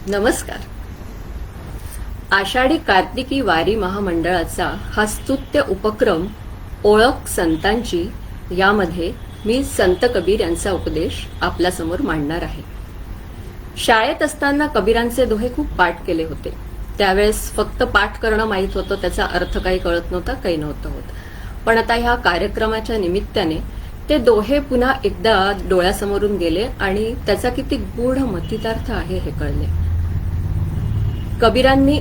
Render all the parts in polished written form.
नमस्कार. आषाढी कार्तिकी वारी महामंडळाचा हा स्तुत्य उपक्रम ओळख संतांची यामध्ये मी संत कबीर यांचा उपदेश आपल्यासमोर मांडणार आहे. शाळेत असताना कबीरांचे दोहे खूप पाठ केले होते. त्यावेळेस फक्त पाठ करणं माहीत होतं, त्याचा अर्थ काही कळत नव्हता, काही नव्हतं होत. पण आता ह्या कार्यक्रमाच्या निमित्ताने ते दोहे पुन्हा एकदा डोळ्यासमोरून गेले आणि त्याचा किती गूढ मतितार्थ आहे हे कळले. कबीरांनी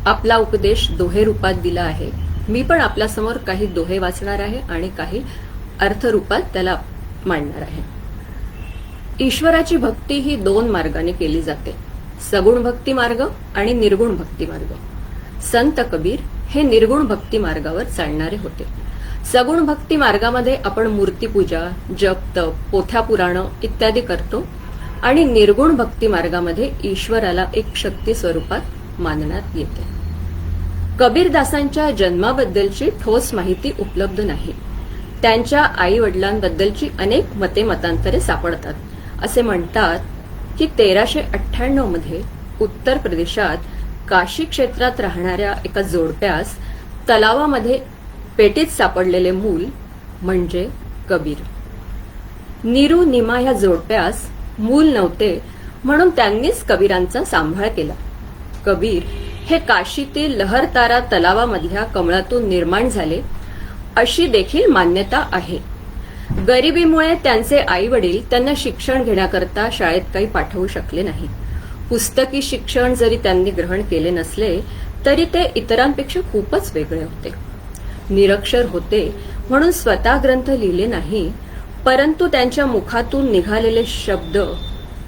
आपला उपदेश दोहे रूपात दिला आहे. मी पण आपल्यासमोर काही दोहे वाचणार आहे आणि काही अर्थ रूपात त्याला मांडणार आहे. ईश्वराची भक्ती ही दोन मार्गाने केली जाते, सगुण भक्ती मार्ग आणि निर्गुण भक्ती मार्ग. संत कबीर हे निर्गुण भक्ती मार्गावर चालणारे होते. सगुण भक्ती मार्गामध्ये आपण मूर्तीपूजा, जप, तप, पोथ्या पुराणं इत्यादी करतो आणि निर्गुण भक्ती मार्गामध्ये ईश्वराला एक शक्ती स्वरूपात मानण्यात येते. कबीरदासांच्या जन्माबद्दलची ठोस माहिती उपलब्ध नाही. त्यांच्या आई वडिलांबद्दलची अनेक मते मतांतरे सापडतात. असे म्हणतात की 1398 मध्ये उत्तर प्रदेशात काशी क्षेत्रात राहणाऱ्या एका जोडप्यास तलावामध्ये पेटीत सापडलेले मूल म्हणजे कबीर. नीरू निमा या जोडप्यास मूल नव्हते म्हणून त्यांनीच कबीरांचा सांभाळ केला. कबीर हे काशीतील लहरतारा तलावामधल्या कमळातून निर्माण झाले अशी देखील मान्यता आहे. गरिबीमुळे त्यांचे आई वडील त्यांना शिक्षण घेण्याकरता शाळेत काही पाठवू शकले नाही. पुस्तकी शिक्षण जरी त्यांनी ग्रहण केले नसले तरी ते इतरांपेक्षा खूपच वेगळे होते. निरक्षर होते म्हणून स्वतः ग्रंथ लिहिले नाही, परंतु त्यांच्या मुखातून निघालेले शब्द,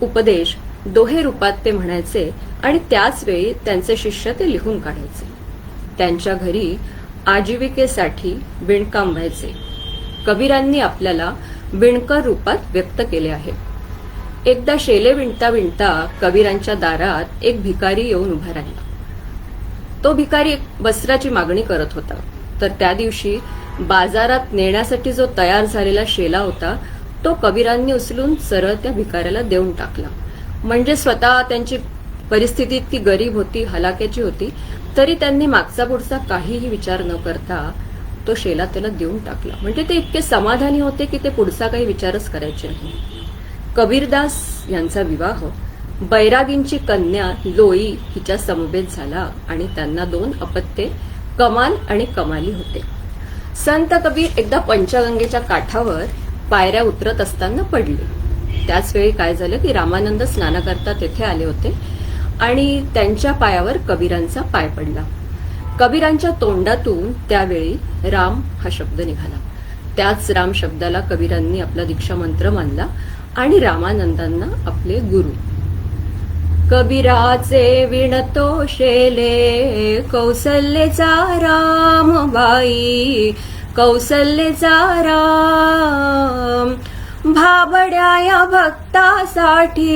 उपदेश दोहे रूपात ते म्हणायचे आणि त्याच वेळी त्यांचे शिष्य ते लिहून काढायचे. त्यांच्या घरी आजीविकेसाठी विणकाम व्हायचे. कबीरांनी आपल्याला विणकर रूपात व्यक्त केले आहे. एकदा शेले विणता विणता कबीरांच्या दारात एक भिकारी येऊन उभा राहिला. तो भिकारी एक वस्त्राची मागणी करत होता. तर त्या दिवशी बाजारात नेण्यासाठी जो तयार झालेला शेला होता तो कबीरांनी उचलून सरळ त्या भिकाऱ्याला देऊन टाकला. म्हणजे स्वतः त्यांची परिस्थिती इतकी गरीब होती, हलाक्याची होती, तरी त्यांनी मागचा पुढचा काहीही विचार न करता तो शेला त्याला देऊन टाकला. म्हणजे ते इतके समाधानी होते की ते पुढचा काही विचारच करायचे नाही. कबीरदास यांचा विवाह बैरागींची कन्या लोई हिच्या समवेत झाला आणि त्यांना 2 अपत्ये कमाल आणि कमाली होते. संत कबीर एकदा पंचगंगेच्या काठावर पायऱ्या उतरत असताना पडले. त्याच वेळी काय झालं की रामानंद स्नानाकरता तेथे आले होते आणि त्यांच्या पायावर कबीरांचा पाय पडला. कबीरांच्या तोंडातून त्यावेळी राम हा शब्द निघाला. त्याच राम शब्दाला कबीरांनी आपला दीक्षा मंत्र मानला आणि रामानंदांना आपले गुरु. कबीराचे विणतो शेले कौसल्येचा राम बाई, कौसल्येचा राम. भाबड्या या भक्तासाठी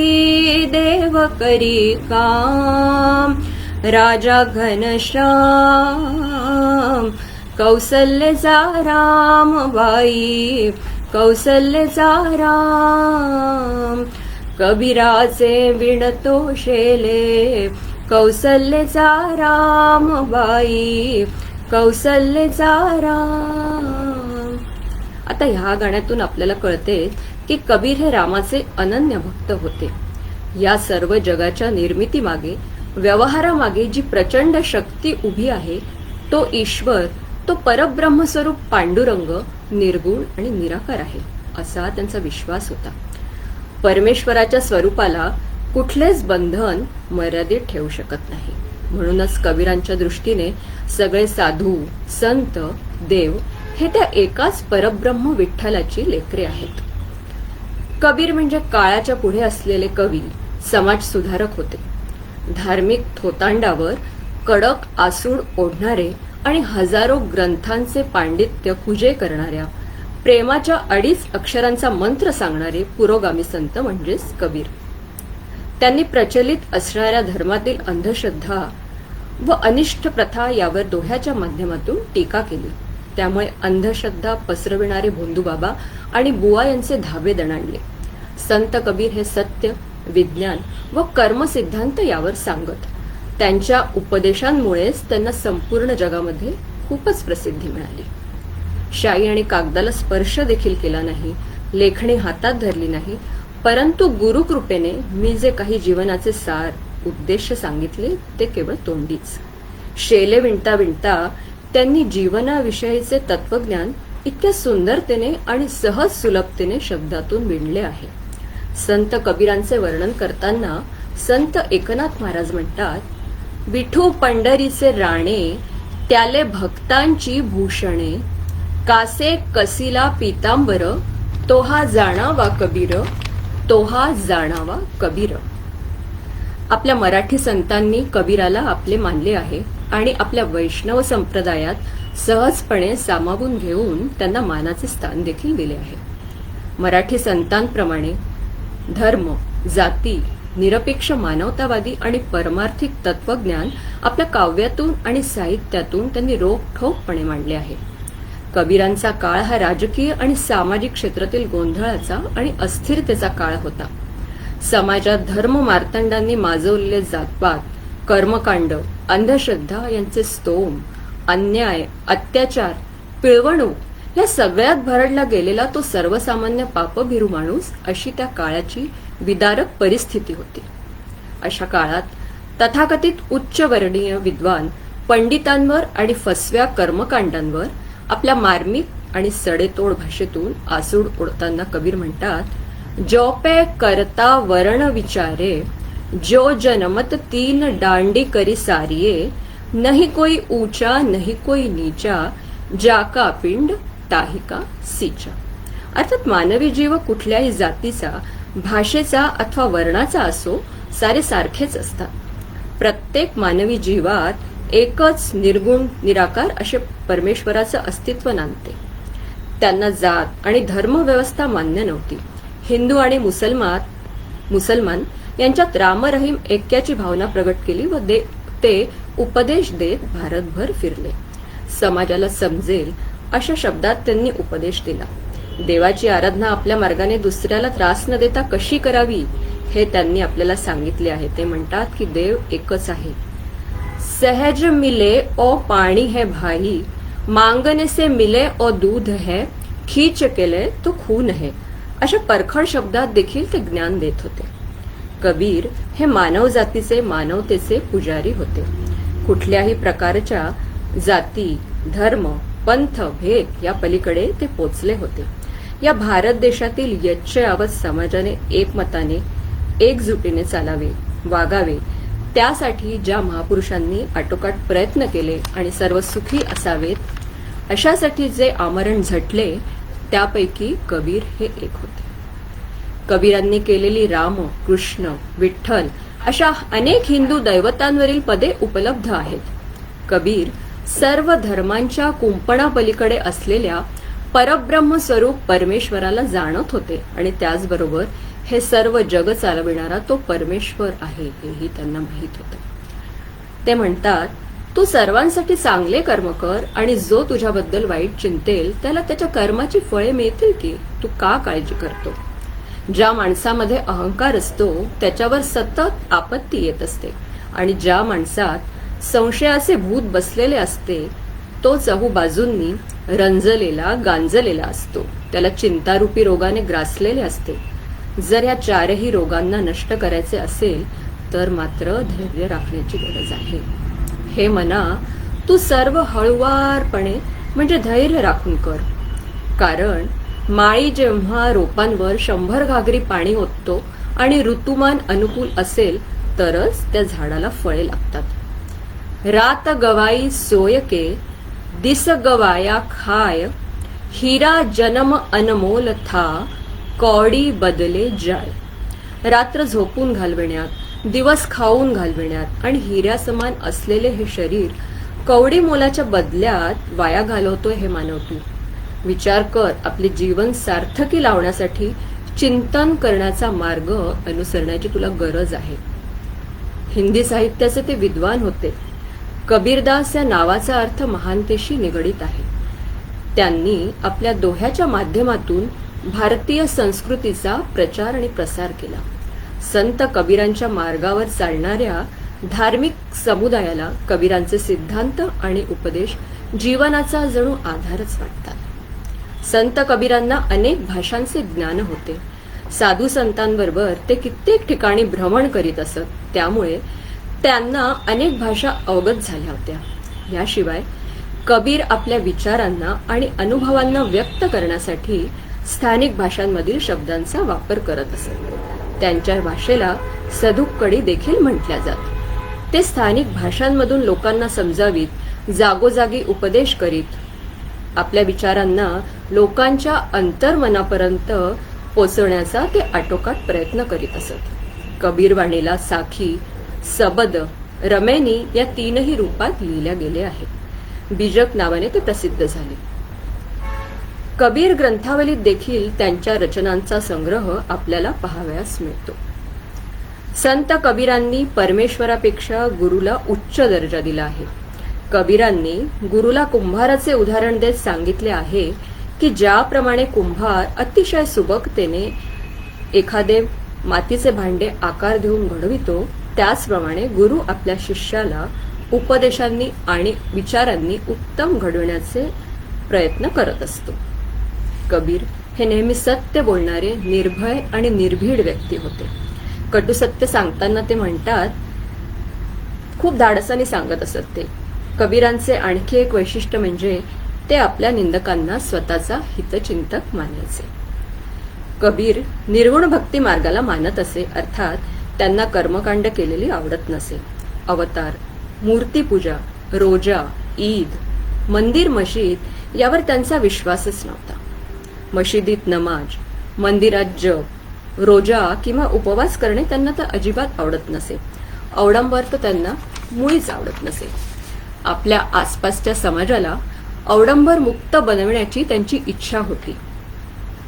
देव करी काम, राजा घनश्याम. कौसल्येचा राम बाई, कौसल्येचा राम. कबीराचे विणतो शेले कौसल्येचा राम बाई, कौसल्येचा राम. आता ह्या गाण्यातून आपल्याला कळते की कबीर हे रामाचे अनन्य भक्त होते. या सर्व जगाच्या निर्मितीमागे, व्यवहारामागे जी प्रचंड शक्ती उभी आहे तो ईश्वर, तो परब्रह्मस्वरूप पांडुरंग निर्गुण आणि निराकार आहे असा त्यांचा विश्वास होता. परमेश्वराच्या स्वरूपाला कुठलेच बंधन मर्यादित ठेवू शकत नाही. म्हणूनच कबीरांच्या दृष्टीने सगळे साधू, संत, देव हे त्या एकाच परब्रह्म विठ्ठलाची लेकरे आहेत. कबीर म्हणजे काळाच्या पुढे असलेले कवी, समाज सुधारक होते. धार्मिक थोतांडावर कडक आसूड ओढणारे आणि हजारो ग्रंथांचे पांडित्य खुजे करणाऱ्या, प्रेमाच्या 2.5 अक्षरांचा मंत्र सांगणारे पुरोगामी संत म्हणजेच कबीर. त्यांनी प्रचलित असणाऱ्या धर्मातील अंधश्रद्धा व अनिष्ट प्रथा यावर दोह्याच्या माध्यमातून टीका केली. त्यामुळे अंधश्रद्धा पसरविणारे भोंदूबाबा आणि बुवा यांचे धाबे दणाणले. संत कबीर हे सत्य, विज्ञान व कर्मसिद्धांत यावर सांगत. त्यांच्या उपदेशांमुळेच त्यांना संपूर्ण जगामध्ये खूपच प्रसिद्धी मिळाली. शाई आणि कागदाला स्पर्श देखील केला नाही, लेखणी हातात धरली नाही, परंतु गुरुकृपेने मी जे काही जीवनाचे सार उद्देश सांगितले ते केवळ तोंडीच. शेले विणता विणता त्यांनी जीवनाविषयीचे तत्वज्ञान इतक्या सुंदरतेने आणि सहज सुलभतेने शब्दातून विणले आहे. संत कबीरांचे वर्णन करताना संत एकनाथ महाराज म्हणतात, विठू पंढरीचे राणे, त्याले भक्तांची भूषणे, कासे कसिला पीतांबर, तोहा जाणावा कबीर, तोहा जाणावा कबीर. आपल्या मराठी संतांनी कबीराला आपले मानले आहे आणि आपल्या वैष्णव संप्रदायात सहजपणे सामावून घेऊन त्यांना मानाचे स्थान देखील दिले आहे. मराठी संतांप्रमाणे धर्म, जाती, निरपेक्ष मानवतावादी आणि परमार्थिक तत्वज्ञान आपल्या काव्यातून आणि साहित्यातून त्यांनी रोखठोकपणे मांडले आहे. कबीरांचा काळ हा राजकीय आणि सामाजिक क्षेत्रातील गोंधळाचा आणि अस्थिरतेचा काळ होता. समाजात धर्म मार्तंडांनी माजवलेले जातपात, कर्मकांड, अंधश्रद्धा यांचे स्तोम, अन्याय, अत्याचार, पिळवणूक या सगळ्यात भरडला गेलेला तो सर्वसामान्य पापभिरू माणूस अशी त्या काळाची विदारक परिस्थिती होती. अशा काळात तथाकथित उच्चवर्णीय विद्वान पंडितांवर आणि फसव्या कर्मकांडांवर आपल्या मार्मिक आणि सडेतोड भाषेतून आसूड ओढताना कबीर म्हणतात, जो पे करता वर्ण विचारे, जो जनमत तीन डांडी करी सारिये, नहीं कोई ऊंचा नहीं कोई नीचा, जाका पिंड ताहिका सीचा. अर्थात मानवी जीव कुठल्याही जातीचा, भाषेचा अथवा वर्णाचा असो, सारे सारखेच असतात. प्रत्येक मानवी जीवात एकच निर्गुण निराकार असे परमेश्वराचं अस्तित्व नांदते. त्यांना जात आणि धर्म व्यवस्था मान्य नव्हती. हिंदू आणि मुसलमान यांच्यात रामरहीम ऐक्याची भावना प्रगट केली व ते उपदेश देत भारतभर फिरले. समाजाला समजेल अशा शब्दात त्यांनी उपदेश दिला. देवाची आराधना आपल्या मार्गाने दुसऱ्याला त्रास न देता कशी करावी हे त्यांनी आपल्याला सांगितले आहे. ते म्हणतात की देव एकच आहे. सहज मिले ओ पाणी है भाई, मांगने से मिले ओ दूध है, खींच केले तो खून है. अशा परखड शब्दात देखील ते ज्ञान देत होते. कबीर हे मानव जातीचे, मानवतेचे पुजारी होते. कुठल्याही प्रकारच्या जाती, धर्म, पंथ, भेद या पलीकडे ते पोचले होते. या भारत देशातील यच्चयावत समाजाने एकमताने, एकजुटीने चालावे, वागावे, त्यासाठी ज्या महापुरुषांनी आटोकाट प्रयत्न केले आणि सर्व सुखी असावेत, अशासाठी जे आमरण झटले त्यापैकी कबीर हे एक होते. कबीरांनी केलेली राम, कृष्ण, विठ्ठल अशा अनेक हिंदू दैवतांवरील पदे उपलब्ध आहेत. कबीर सर्व धर्मांच्या कुंपणापलीकडे असलेल्या परब्रह्म स्वरूप परमेश्वराला जाणत होते आणि त्याचबरोबर हे सर्व जग चालविणारा तो परमेश्वर आहे हेही त्यांना माहीत होतं. ते म्हणतात, तू सर्वांसाठी चांगले कर्म कर आणि जो तुझ्याबद्दल वाईट चिंतेल त्याला त्याच्या कर्माची फळे मिळतील की, तू का काळजी करतो? ज्या माणसामध्ये अहंकार असतो त्याच्यावर सतत आपत्ती येत असते आणि ज्या माणसात संशयाचे भूत बसलेले असते तो चहूबाजूंनी रंजलेला, गांजलेला असतो. त्याला चिंतारूपी रोगाने ग्रासलेले असते. जर या चारही रोगांना नष्ट करायचे असेल तर मात्र धैर्य राखण्याची गरज आहे. हे मना, तू सर्व हळुवारपणे म्हणजे धैर्य राखून कर. कारण माळी जेव्हा रोपांवर 100 घागरी पाणी ओततो आणि ऋतुमान अनुकूल असेल तरच त्या झाडाला फळे लागतात. रात गवाई सोयके, दिस गवाया खाय, हिरा जन्म अनमोल था, कौडी बदले जाय. रात्र झोपून घालविण्यात, दिवस खाऊन घालविण्यात आणि हिऱ्यासमान असलेले हे शरीर कवडी मोलाच्या बदल्यात वाया घालवतोय हे मानव तू. विचार कर, आपले जीवन सार्थकी लावण्यासाठी चिंतन करण्याचा मार्ग अनुसरण्याची तुला गरज आहे. हिंदी साहित्याचे ते विद्वान होते. कबीरदास या नावाचा अर्थ महानतेशी निगडित आहे. त्यांनी आपल्या दोह्याच्या माध्यमातून भारतीय संस्कृतीचा प्रचार आणि प्रसार केला. संत कबीरांच्या मार्गावर चालणाऱ्या धार्मिक समुदायाला कबीरांचे सिद्धांत आणि उपदेश जीवनाचा जणू आधारच वाटतात. संत कबीरांना अनेक भाषांचे ज्ञान होते. साधू संतांबरोबर ते कित्येक ठिकाणी भ्रमण करीत असत. त्यामुळे त्यांना अनेक भाषा अवगत झाल्या होत्या. याशिवाय कबीर आपल्या विचारांना आणि अनुभवांना व्यक्त करण्यासाठी स्थानिक भाषांमधील शब्दांचा वापर करत असत. त्यांच्या भाषेला सदुक्कडी देखील म्हटल्या जात. ते स्थानिक भाषांमधून लोकांना समजावीत, जागोजागी उपदेश करीत, आपल्या विचारांना लोकांच्या अंतर्मनापर्यंत पोचवण्याचा ते आटोकाट प्रयत्न करीत असत. कबीरवाणीला साखी, सबद, रमेनी या तीनही रूपात लिहिल्या गेले आहे. बीजक नावाने ते प्रसिद्ध झाले. कबीर ग्रंथावलीत देखील त्यांच्या रचनांचा संग्रह आपल्याला पाहावयास मिळतो. संत कबीरांनी परमेश्वरापेक्षा गुरुला उच्च दर्जा दिला आहे. कबीरांनी गुरुला कुंभाराचे उदाहरण देत सांगितले आहे की ज्याप्रमाणे कुंभार अतिशय सुबकतेने एखादे मातीचे भांडे आकार देऊन घडवितो, त्याचप्रमाणे गुरु आपल्या शिष्याला उपदेशांनी आणि विचारांनी उत्तम घडविण्याचे प्रयत्न करत असतो. कबीर हे नेहमी सत्य बोलणारे, निर्भय आणि निर्भीड व्यक्ती होते. कटुसत्य सांगताना ते म्हणतात, खूप धाडसाने सांगत असत ते. कबीरांचे आणखी एक वैशिष्ट्य म्हणजे ते आपल्या निंदकांना स्वतःचा हितचिंतक मानायचे. कबीर निर्गुण भक्ती मार्गाला मानत असे, अर्थात त्यांना कर्मकांड केलेली आवडत नसे. अवतार, मूर्तीपूजा, रोजा, ईद, मंदिर, मशीद यावर त्यांचा विश्वासच नव्हता. मशिदीत नमाज, मंदिरात जप, रोजा किंवा उपवास करणे त्यांना तर अजिबात आवडत नसे. अवडंबर तर त्यांना मुळीच आवडत नसे. आपल्या आसपासच्या समाजाला अवडंबर मुक्त बनविण्याची त्यांची इच्छा होती.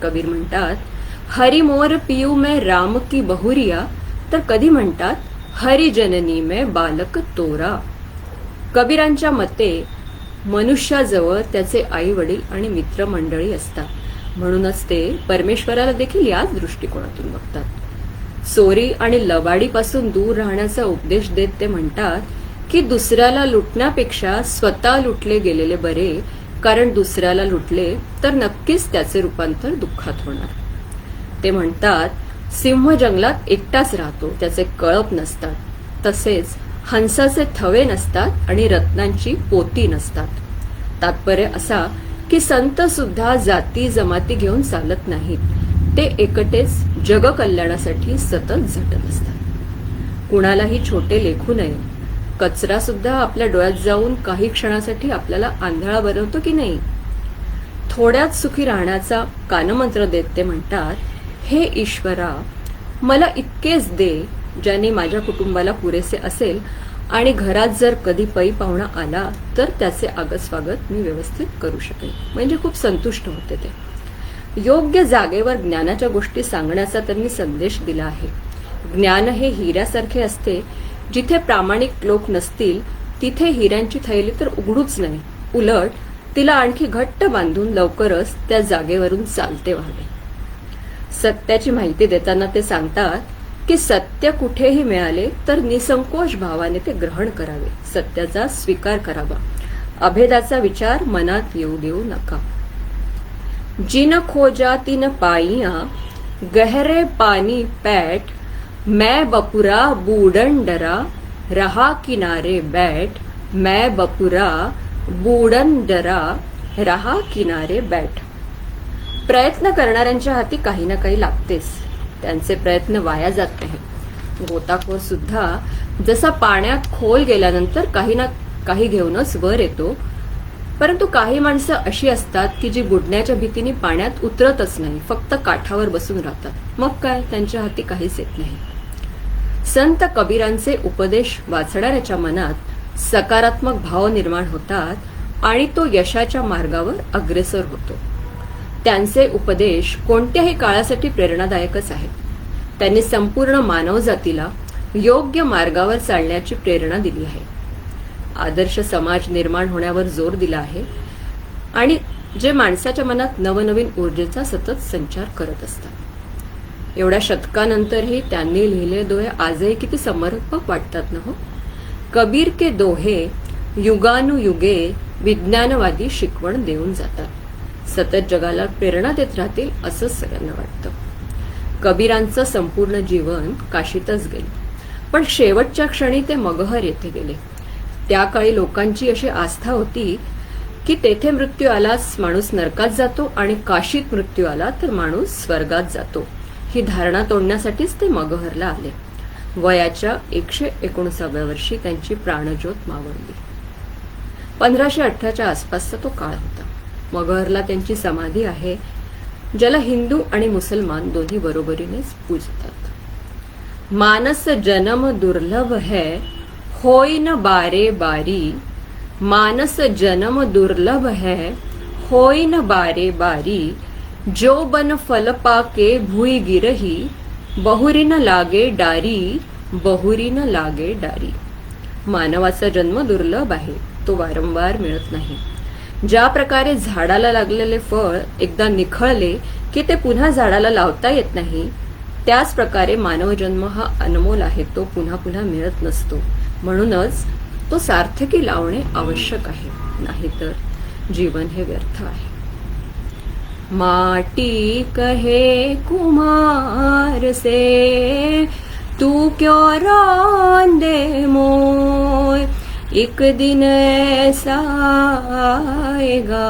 कबीर म्हणतात, हरी मोर पियू मैं राम की बहुरिया, तर कधी म्हणतात हरी जननी में बालक तोरा. कबीरांच्या मते मनुष्याजवळ त्याचे आई वडील आणि मित्रमंडळी असतात. म्हणूनच ते परमेश्वराला देखील याच दृष्टिकोनातून बघतात. चोरी आणि लबाडीपासून दूर राहण्याचा उपदेश देत ते म्हणतात की दुसऱ्याला लुटण्यापेक्षा स्वतः लुटले गेलेले बरे, कारण दुसऱ्याला लुटले तर नक्कीच त्याचे रूपांतर दुःखात होणार. ते म्हणतात, सिंह जंगलात एकटाच राहतो, त्याचे कळप नसतात. तसेच हंसाचे थवे नसतात आणि रत्नांची पोती नसतात. तात्पर्य असा की संत सुद्धा जाती जमाती घेऊन चालत नाहीत. ते एकटेच जगकल्याणासाठी सतत झटत असतात. कुणालाही छोटे लेखू नये. कचरा सुद्धा आपल्या डोळ्यात जाऊन काही क्षणासाठी आपल्याला आंधळा बनवतो की नाही. थोड्यात सुखी राहण्याचा कानमंत्र देत ते म्हणतात, हे ईश्वरा, मला इतकेच दे ज्याने माझ्या कुटुंबाला पुरेसे असेल आणि घरात जर कधी पै पाहुणा आला तर त्याचे आगस्वागत मी व्यवस्थित करू शकेन. म्हणजे खूप संतुष्ट होते ते. योग्य जागेवर ज्ञानाच्या गोष्टी सांगण्याचा त्यांनी संदेश दिला आहे. ज्ञान हे हिऱ्यासारखे असते. जिथे प्रामाणिक लोक नसतील तिथे हिऱ्यांची थैली तर उघडूच नाही, उलट तिला आणखी घट्ट बांधून लवकरच त्या जागेवरून चालते व्हावे. सत्याची माहिती देताना ते सांगतात की सत्य कुठेही मिळाले तर निसंकोच भावाने ते ग्रहण करावे, सत्याचा स्वीकार करावा. अभेदाचा विचार मनात येऊ देऊ नका. जिन खोजा तिन पाइया, गहरे पानी पैठ, मैं बपुरा बूढ़न डरा, रहा किनारे बैठ, मैं बपुरा बूढ़न डरा, रहा किनारे बैठ. प्रयत्न करणाऱ्यांच्या हाती काही ना काही लागतेच. त्यांचे प्रयत्न वाया जात नाही. गोताखोर सुद्धा जसा पाण्यात खोल गेल्यानंतर काही ना काही घेऊनच वर येतो, परंतु काही माणसं अशी असतात की जी बुडण्याच्या भीतीने पाण्यात उतरतच नाही, फक्त काठावर बसून राहतात. मग काय, त्यांच्या हाती काहीच येत नाही. संत कबीरांचे उपदेश वाचणाऱ्याच्या मनात सकारात्मक भाव निर्माण होतात आणि तो यशाच्या मार्गावर अग्रेसर होतो. त्यांचे उपदेश कोणत्याही काळासाठी प्रेरणादायकच आहेत. त्यांनी संपूर्ण मानवजातीला योग्य मार्गावर चालण्याची प्रेरणा दिली आहे. आदर्श समाज निर्माण होण्यावर जोर दिला आहे आणि जे माणसाच्या मनात नवनवीन ऊर्जेचा सतत संचार करत असतात. एवढ्या शतकानंतरही त्यांनी लिहिले दोहे आजही किती समर्पक वाटतात ना हो. कबीर के दोहे युगानुयुगे विज्ञानवादी शिकवण देऊन जातात. सतत जगाला प्रेरणा देत राहतील असं सगळ्यांना वाटतं. कबीरांचं संपूर्ण जीवन काशीतच गेलं, पण शेवटच्या क्षणी ते मगहर येथे गेले. त्या काळी लोकांची अशी आस्था होती की तेथे मृत्यू आलाच माणूस नरकात जातो आणि काशीत मृत्यू आला तर माणूस स्वर्गात जातो. ही धारणा तोडण्यासाठीच ते मगहरला आले. वयाच्या 119व्या वर्षी त्यांची प्राणज्योत मावळली. 1518च्या आसपासचा तो काळ होता. मगहरला त्यांची समाधी आहे, ज्याला हिंदू आणि मुसलमान दोन्ही बरोबरीनेच पूजतात. मानस जन्म दुर्लभ है होई न बारे बारी. मानस जन्म दुर्लभ है होई न बारे बारी. जो बन फल पाके भुई गिरही. बहुरी न लागे डारी. बहुरी न लागे डारी. मानवाचा जन्म दुर्लभ आहे, तो वारंवार मिळत नाही. ज्या प्रकारे झाडाला लागलेले फळ एकदा निखळले की ते पुन्हा झाडाला लावता येत नाही, त्याच प्रकारे मानवजन्म हा अनमोल आहे, तो पुन्हा पुन्हा मिळत नसतो. म्हणूनच तो सार्थकी लावणे आवश्यक आहे, नाहीतर जीवन हे व्यर्थ आहे. माटी कहे कुमार से तू क्यों रौंदे मोय. एक दिन ऐसा आएगा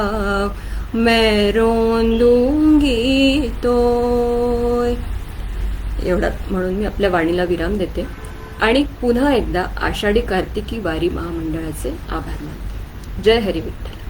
मैं रोंदूंगी तो. एवढाच म्हणून मी आपल्या वाणीला विराम देते आणि पुन्हा एकदा आषाढी कार्तिकी वारी महामंडळाचे आभार मानते. जय हरी विठ्ठल.